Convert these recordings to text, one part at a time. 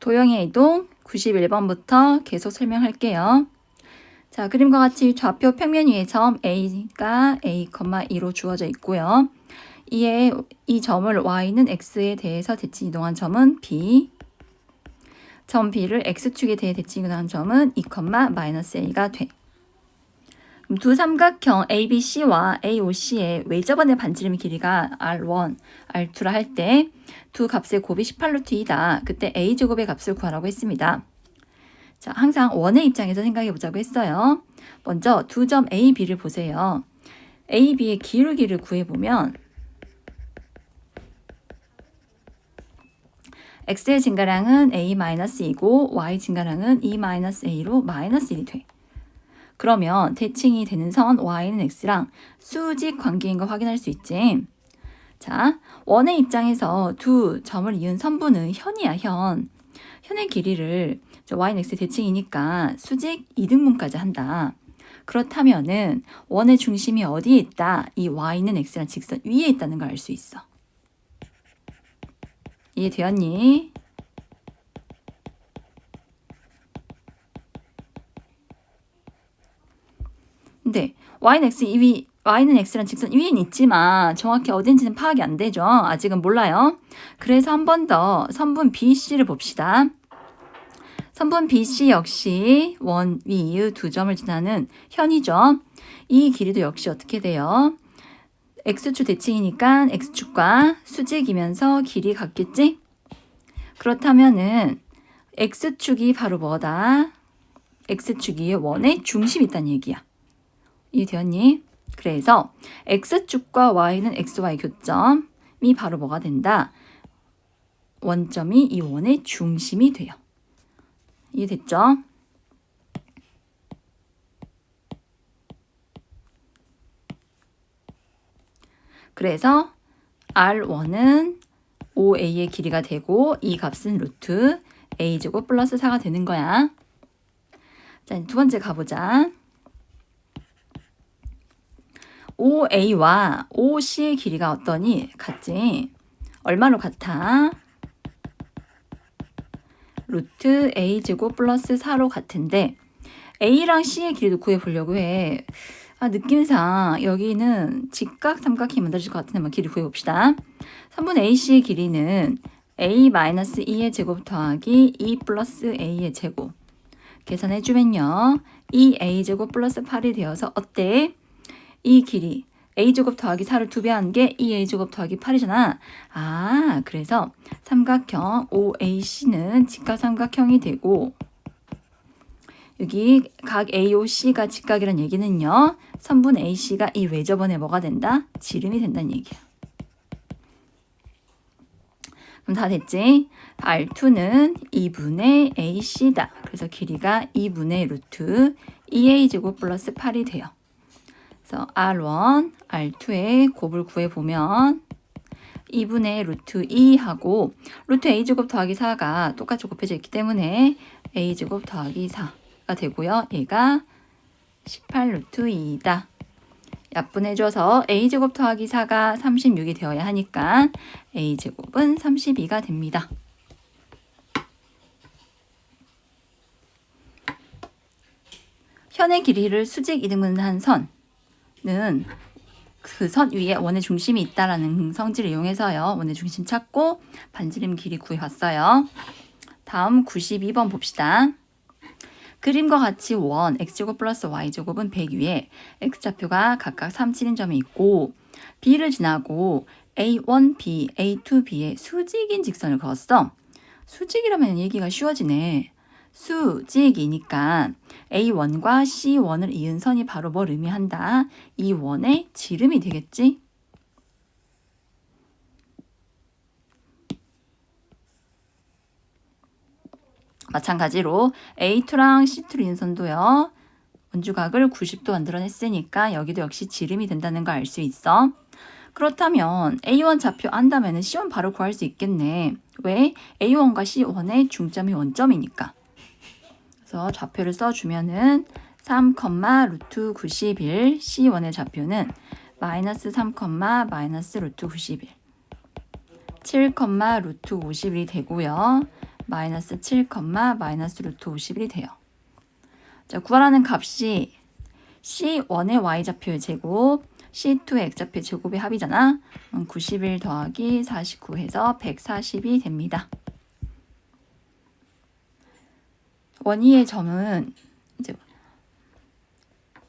도형의 이동 91번부터 계속 설명할게요. 자, 그림과 같이 좌표 평면 위에 점 A가 A, 2로 주어져 있고요. 이에 이 점을 Y는 X에 대해서 대칭 이동한 점은 B, 점 B를 X축에 대해 대칭 이동한 점은 2, A가 돼. 그럼 두 삼각형 ABC와 AOC의 외접원의 반지름 길이가 R1, R2라 할 때 두 값의 곱이 18루트 2다. 그때 A제곱의 값을 구하라고 했습니다. 자, 항상 원의 입장에서 생각해 보자고 했어요. 먼저 두 점 A, B를 보세요. A, B의 기울기를 구해보면 X의 증가량은 A-2이고 Y 증가량은 E-A로 -1이 돼. 그러면 대칭이 되는 선 Y는 X랑 수직 관계인 거 확인할 수 있지. 자, 원의 입장에서 두 점을 이은 선분은 현이야, 현. 현의 길이를 Y는 X의 대칭이니까 수직 이등분까지 한다. 그렇다면은 원의 중심이 어디에 있다? 이 Y는 X랑 직선 위에 있다는 걸 알 수 있어. 이해되었니? 근데 Y는 X랑 직선 위엔 있지만 정확히 어딘지는 파악이 안 되죠. 아직은 몰라요. 그래서 한 번 더 선분 BC를 봅시다. 선분 BC 역시 원, 위, 이유 두 점을 지나는 현이죠. 이 길이도 역시 어떻게 돼요? X축 대칭이니까 X축과 수직이면서 길이 같겠지? 그렇다면은 X축이 바로 뭐다? X축이 원의 중심이 있다는 얘기야. 이해되었니? 그래서 X축과 Y는 XY 교점이 바로 뭐가 된다? 원점이 이 원의 중심이 돼요. 이해됐죠? 그래서 R1은 5A의 길이가 되고 이 값은 루트 A제곱 플러스 4가 되는 거야. 자, 두 번째 가보자. 5A와 5C의 길이가 어떠니? 같지? 얼마로 같아? 루트 A제곱 플러스 4로 같은데 A랑 C의 길이도 구해보려고 해. 느낌상 여기는 직각 삼각형이 만들어질 것 같은데 한번 길이 구해봅시다. 3분 AC의 길이는 A-2의 제곱 더하기 2 플러스 A의 제곱. 계산해주면요. 2A제곱 플러스 8이 되어서 어때? 이 길이 A제곱 더하기 4를 2배 한 게 2A제곱 더하기 8이잖아. 그래서 삼각형 OAC는 직각 삼각형이 되고 여기 각 AOC가 직각이란 얘기는요. 선분 AC가 이 외접원에 뭐가 된다? 지름이 된다는 얘기야. 그럼 다 됐지? R2는 2분의 AC다. 그래서 길이가 2분의 루트 2A제곱 플러스 8이 돼요. 그래서 R1, R2의 곱을 구해보면 2분의 루트 2하고 루트 A제곱 더하기 4가 똑같이 곱해져 있기 때문에 A제곱 더하기 4가 되고요. 얘가 18루트 2이다. 약분해줘서 A제곱 더하기 4가 36이 되어야 하니까 A제곱은 32가 됩니다. 현의 길이를 수직 이등분한 선은 그 선 위에 원의 중심이 있다라는 성질을 이용해서요. 원의 중심 찾고 반지름 길이 구해봤어요. 다음 92번 봅시다. 그림과 같이 원 x제곱 플러스 y제곱은 100 위에 x좌표가 각각 3, 7인 점이 있고 b를 지나고 a1b, a2b에 수직인 직선을 그었어. 수직이라면 얘기가 쉬워지네. 수직이니까 A1과 C1을 이은 선이 바로 뭘 의미한다? 이 원의 지름이 되겠지? 마찬가지로 A2랑 C2를 이은 선도요. 원주각을 90도 만들어냈으니까 여기도 역시 지름이 된다는 걸 알 수 있어. 그렇다면 A1 좌표 안다면 C1 바로 구할 수 있겠네. 왜? A1과 C1의 중점이 원점이니까. 그래서 좌표를 써주면은 3, 루트 91, C1의 좌표는 마이너스 3, 마이너스 루트 91, 7, 루트 51이 되고요. 마이너스 7, 마이너스 루트 51이 돼요. 자, 구하라는 값이 C1의 y좌표의 제곱, C2의 x좌표의 제곱의 합이잖아. 91 더하기 49 해서 140이 됩니다. 원위의 점은 이제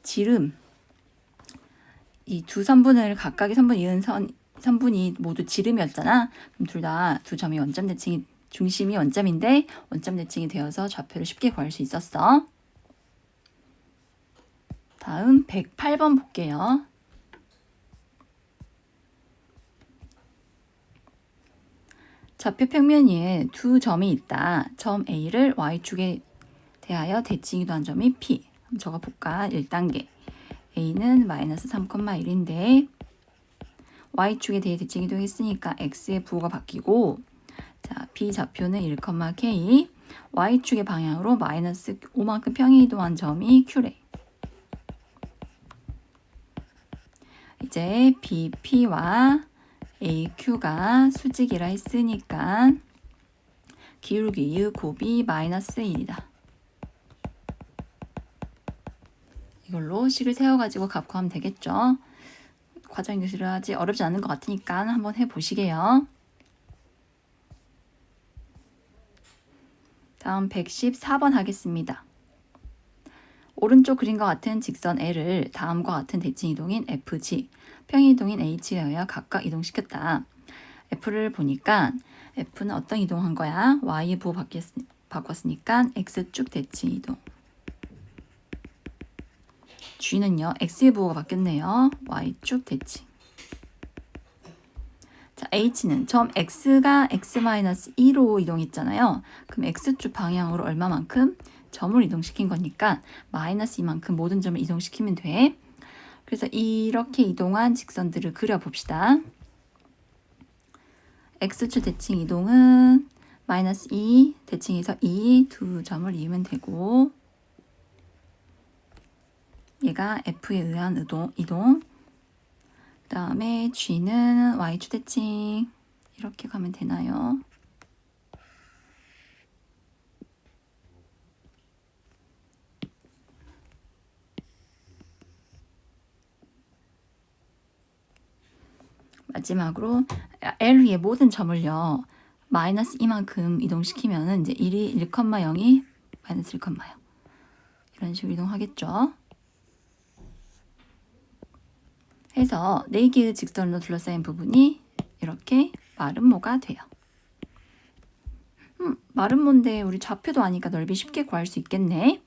지름, 이 두 선분을 각각의 선분 이은 선분이 모두 지름이었잖아. 그럼 두 점이 원점 대칭이, 중심이 원점인데 원점 대칭이 되어서 좌표를 쉽게 구할 수 있었어. 다음 108번 볼게요. 좌표 평면 위에 두 점이 있다. 점 A를 Y축에 대하여 대칭이 도한 점이 P. 한번 적어볼까? 1단계. A는 마이너스 3,1인데 Y축에 대해 대칭 이동했으니까 X의 부호가 바뀌고, 자, B 좌표는 1,K, Y축의 방향으로 마이너스 5만큼 평이 이동한 점이 Q래. 이제 BP와 AQ가 수직이라 했으니까 기울기 U 곱이 마이너스 1이다. 이걸로 식을 세워가지고 값 구하면 되겠죠. 과정 교실을 하지 어렵지 않은 것 같으니까 한번 해보시게요. 다음 114번 하겠습니다. 오른쪽 그림과 같은 직선 L을 다음과 같은 대칭 이동인 FG, 평이동인 H에 의하여 각각 이동시켰다. F를 보니까 F는 어떤 이동한 거야? Y의 부호 바꿨으니까 X축 대칭 이동. G는요, X의 부호가 바뀌었네요. Y축 대칭. 자, H는 점 X가 X-2로 이동했잖아요. 그럼 X축 방향으로 얼마만큼? 점을 이동시킨 거니까 마이너스 이만큼 모든 점을 이동시키면 돼. 그래서 이렇게 이동한 직선들을 그려봅시다. X축 대칭 이동은 마이너스 2, 대칭에서 2, 두 점을 이으면 되고, 얘가 F에 의한 이동. 그 다음에 G는 Y축 대칭. 이렇게 가면 되나요? 마지막으로 L 위에 모든 점을요, 마이너스 이만큼 이동시키면은 이제 1이 1,0이 마이너스 1,0. 이런 식으로 이동하겠죠. 해서 4개의 직선으로 둘러싸인 부분이 이렇게 마름모가 돼요. 마름모인데 우리 좌표도 아니까 넓이 쉽게 구할 수 있겠네.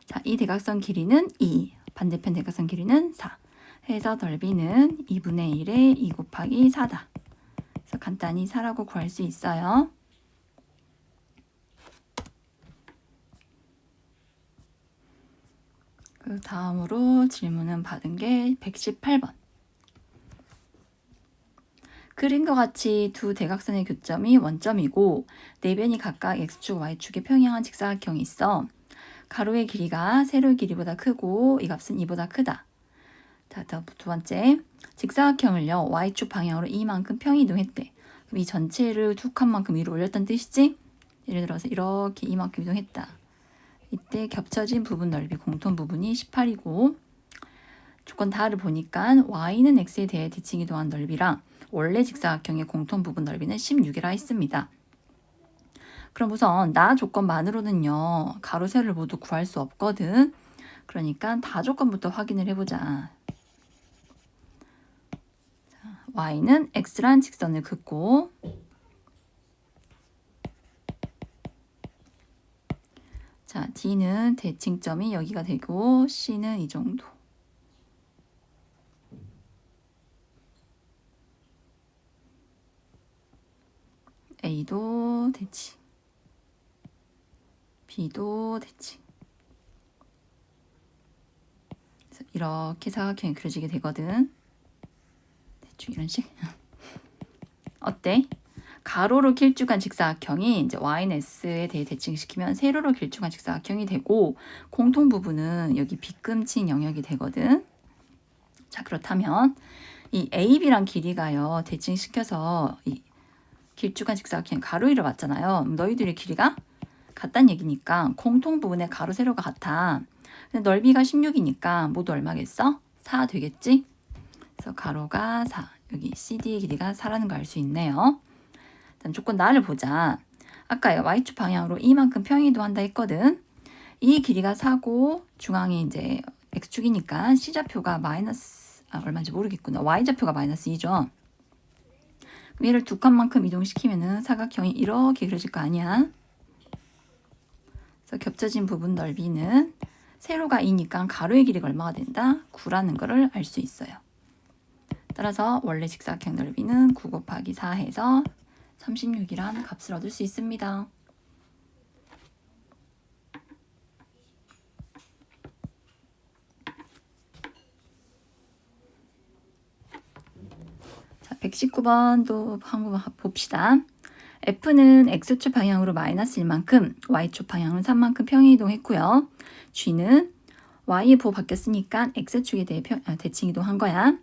자, 이 대각선 길이는 2, 반대편 대각선 길이는 4. 해서 넓이는 2분의 1에 2 곱하기 4다. 그래서 간단히 4라고 구할 수 있어요. 그 다음으로 질문은 받은 게 118번. 그림과 같이 두 대각선의 교점이 원점이고 내변이 각각 X축, Y축에 평행한 직사각형이 있어. 가로의 길이가 세로의 길이보다 크고 이 값은 2보다 크다. 자, 두 번째. 직사각형을요, Y축 방향으로 이만큼 평이 이동했대. 그럼 이 전체를 두 칸만큼 위로 올렸다는 뜻이지? 예를 들어서 이렇게 이만큼 이동했다. 이때 겹쳐진 부분 넓이 공통 부분이 18이고, 조건 다를 보니까 Y는 X에 대해 대칭 이동한 넓이랑 원래 직사각형의 공통 부분 넓이는 16이라 했습니다. 그럼 우선 나 조건만으로는요, 가로 세로를 모두 구할 수 없거든. 그러니까 다 조건부터 확인을 해보자. 자, Y는 X란 직선을 긋고, 자, D는 대칭점이 여기가 되고 C는 이 정도. A도 대칭, B도 대칭. 그래서 이렇게 사각형이 그려지게 되거든. 대충 이런 식. 어때? 가로로 길쭉한 직사각형이 이제 Y는 S에 대해 대칭시키면 세로로 길쭉한 직사각형이 되고 공통 부분은 여기 빗금친 영역이 되거든. 자, 그렇다면 이 AB란 길이가요, 대칭시켜서 이 길쭉한 직사각형 가로 1을 봤잖아요. 너희들의 길이가 같다는 얘기니까 공통 부분의 가로 세로가 같아. 근데 넓이가 16이니까 모두 얼마겠어? 4 되겠지? 그래서 가로가 4, 여기 CD의 길이가 4라는 걸 알 수 있네요. 다음 조건 나를 보자. 아까 Y축 방향으로 이만큼 평이동한다 했거든. 이 길이가 4고 중앙이 이제 X축이니까 C좌표가 마이너스, 얼마인지 모르겠구나. Y좌표가 마이너스 2죠. 그럼 얘를 두 칸만큼 이동시키면은 사각형이 이렇게 그려질 거 아니야. 그래서 겹쳐진 부분 넓이는 세로가 2니까 가로의 길이가 얼마가 된다? 9라는 거를 알 수 있어요. 따라서 원래 직사각형 넓이는 9 곱하기 4 해서 36이라는 값을 얻을 수 있습니다. 자, 119번도 한번 봅시다. F는 X축 방향으로 마이너스 1만큼, Y축 방향으로 3만큼 평행이동했고요. G는 Y의 부호 바뀌었으니까 X축에 대해 대칭 이동한 거야.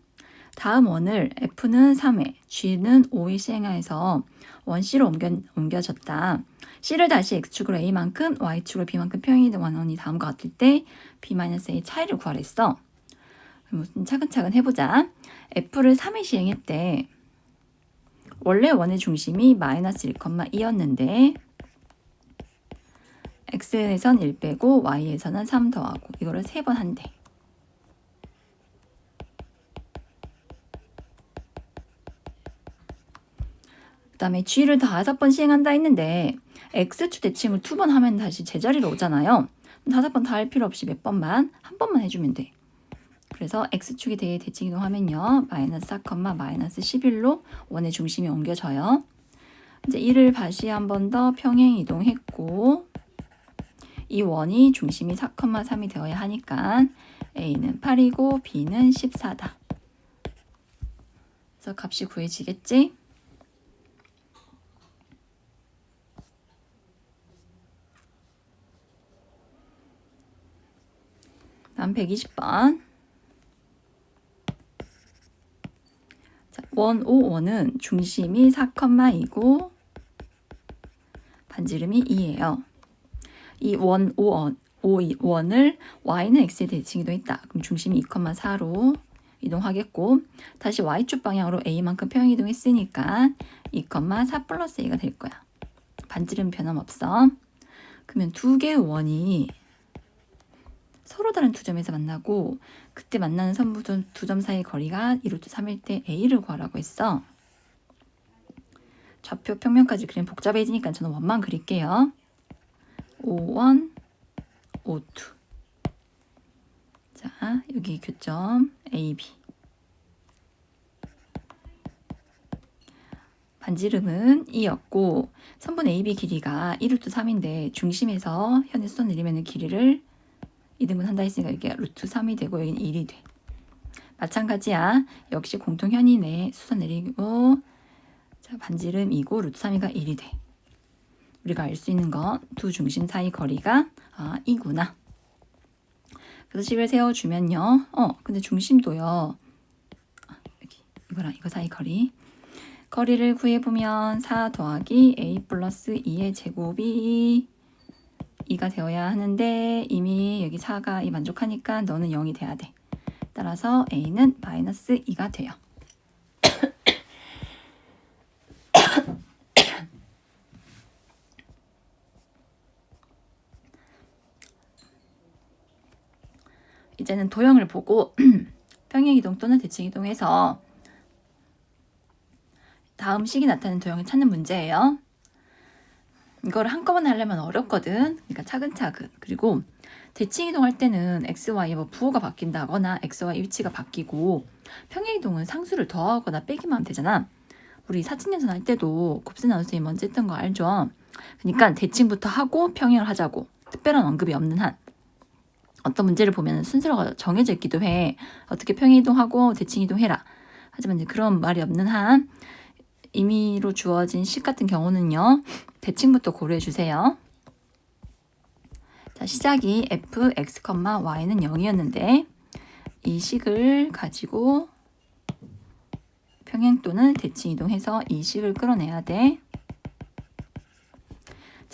다음 원을 F는 3회, G는 5회 시행하여서 원 C로 옮겨졌다. C를 다시 X축으로 A만큼, Y축으로 B만큼 평행이동한 원이 다음과 같을 때 B-A의 차이를 구하랬어. 차근차근 해보자. F를 3회 시행했대. 원래 원의 중심이 마이너스 1,2였는데 X에선 1 빼고 Y에서는 3 더하고 이거를 3번 한대. 그 다음에 G를 다 5번 시행한다 했는데 X축 대칭을 2번 하면 다시 제자리로 오잖아요. 5번 다 할 필요 없이 몇 번만, 한 번만 해주면 돼. 그래서 X축에 대해 대칭 이동하면요. 마이너스 4, 마이너스 11로 원의 중심이 옮겨져요. 이제 이를 다시 한 번 더 평행 이동했고 이 원이 중심이 4, 3이 되어야 하니까 A는 8이고 B는 14다. 그래서 값이 구해지겠지? 다음 120번. 원 5원은 중심이 4,2고 반지름이 2예요. 이 원 5원을 Y는 X에 대칭 이동했다. 그럼 중심이 2,4로 이동하겠고 다시 Y축 방향으로 A만큼 평행 이동했으니까 2,4 플러스 A가 될 거야. 반지름 변함없어. 그러면 두 개의 원이 서로 다른 두 점에서 만나고 그때 만나는 선부 두 점 사이 거리가 2루트 3일 때 A를 구하라고 했어. 좌표 평면까지 그리면 복잡해지니까 저는 원만 그릴게요. 5원, 5, 2. 자, 여기 교점 AB. 반지름은 2였고 선분 AB 길이가 1루트 3인데 중심에서 현의 수선 내리면 길이를 2등분 한다 했으니까 이게 루트 3이 되고 여기는 1이 돼. 마찬가지야. 역시 공통현이네. 수선 내리고 자, 반지름 2고 루트 3이가 1이 돼. 우리가 알 수 있는 건 두 중심 사이 거리가 2구나. 그래서 식을 세워주면요. 근데 중심도요. 여기 이거랑 이거 사이 거리를 구해보면 4 더하기 A 플러스 2의 제곱이 2가 되어야 하는데 이미 여기 4가 만족하니까 너는 0이 돼야 돼. 따라서 A는 마이너스 2가 돼요. 이제는 도형을 보고 평행이동 또는 대칭이동해서 다음 식이 나타나는 도형을 찾는 문제예요. 이거를 한꺼번에 하려면 어렵거든. 그러니까 차근차근. 그리고 대칭이동할 때는 x, y 뭐 부호가 바뀐다거나 x, y 위치가 바뀌고 평행이동은 상수를 더하거나 빼기만 하면 되잖아. 우리 사진연산 할 때도 곱셈 나눗셈이 먼저 했던 거 알죠? 그러니까 대칭부터 하고 평행을 하자고. 특별한 언급이 없는 한. 어떤 문제를 보면 순서가 정해져 있기도 해. 어떻게 평행이동하고 대칭이동해라. 하지만 이제 그런 말이 없는 한 임의로 주어진 식 같은 경우는요. 대칭부터 고려해 주세요. 자, 시작이 f, x, y는 0이었는데 이 식을 가지고 평행 또는 대칭 이동해서 이 식을 끌어내야 돼.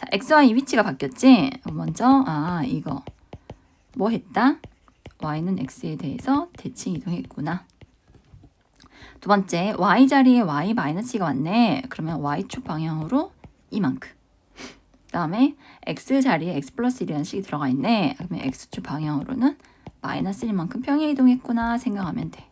자, XY 위치가 바뀌었지? 먼저 이거 뭐 했다? Y는 X에 대해서 대칭 이동했구나. 두 번째, Y 자리에 Y-2가 왔네. 그러면 Y축 방향으로 이만큼. 그 다음에 X 자리에 X 플러스 1이라는 식이 들어가 있네. 그러면 X축 방향으로는 마이너스 1만큼 평행 이동했구나 생각하면 돼.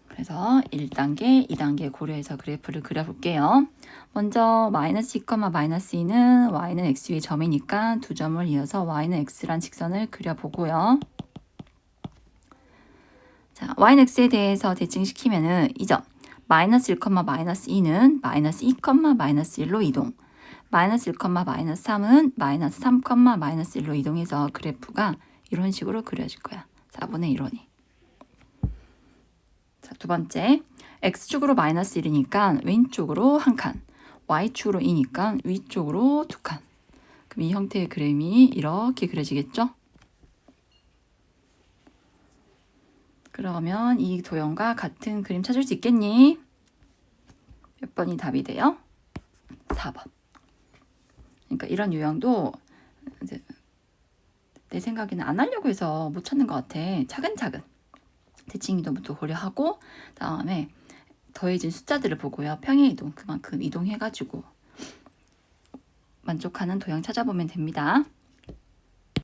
그래서 1단계, 2단계 고려해서 그래프를 그려볼게요. 먼저 마이너스 2, 마이너스 2는 Y는 X 위의 점이니까 두 점을 이어서 Y는 X란 직선을 그려보고요. 자, Y는 X에 대해서 대칭시키면은 이 점, 마이너스 1, 마이너스 2는 마이너스 2, 마이너스 1로 이동. 마이너스 1, 마이너스 3은 마이너스 3, 마이너스 1로 이동해서 그래프가 이런 식으로 그려질 거야. 4분의 1원이. 자, 두 번째, X축으로 마이너스 1이니까 왼쪽으로 한 칸, Y축으로 2니까 위쪽으로 두 칸. 그럼 이 형태의 그림이 이렇게 그려지겠죠? 그러면 이 도형과 같은 그림 찾을 수 있겠니? 몇 번이 답이 돼요? 4번. 그러니까 이런 유형도 이제 내 생각에는 안 하려고 해서 못 찾는 것 같아. 차근차근 대칭 이동부터 고려하고 다음에 더해진 숫자들을 보고요. 평행 이동 그만큼 이동해가지고 만족하는 도형 찾아보면 됩니다.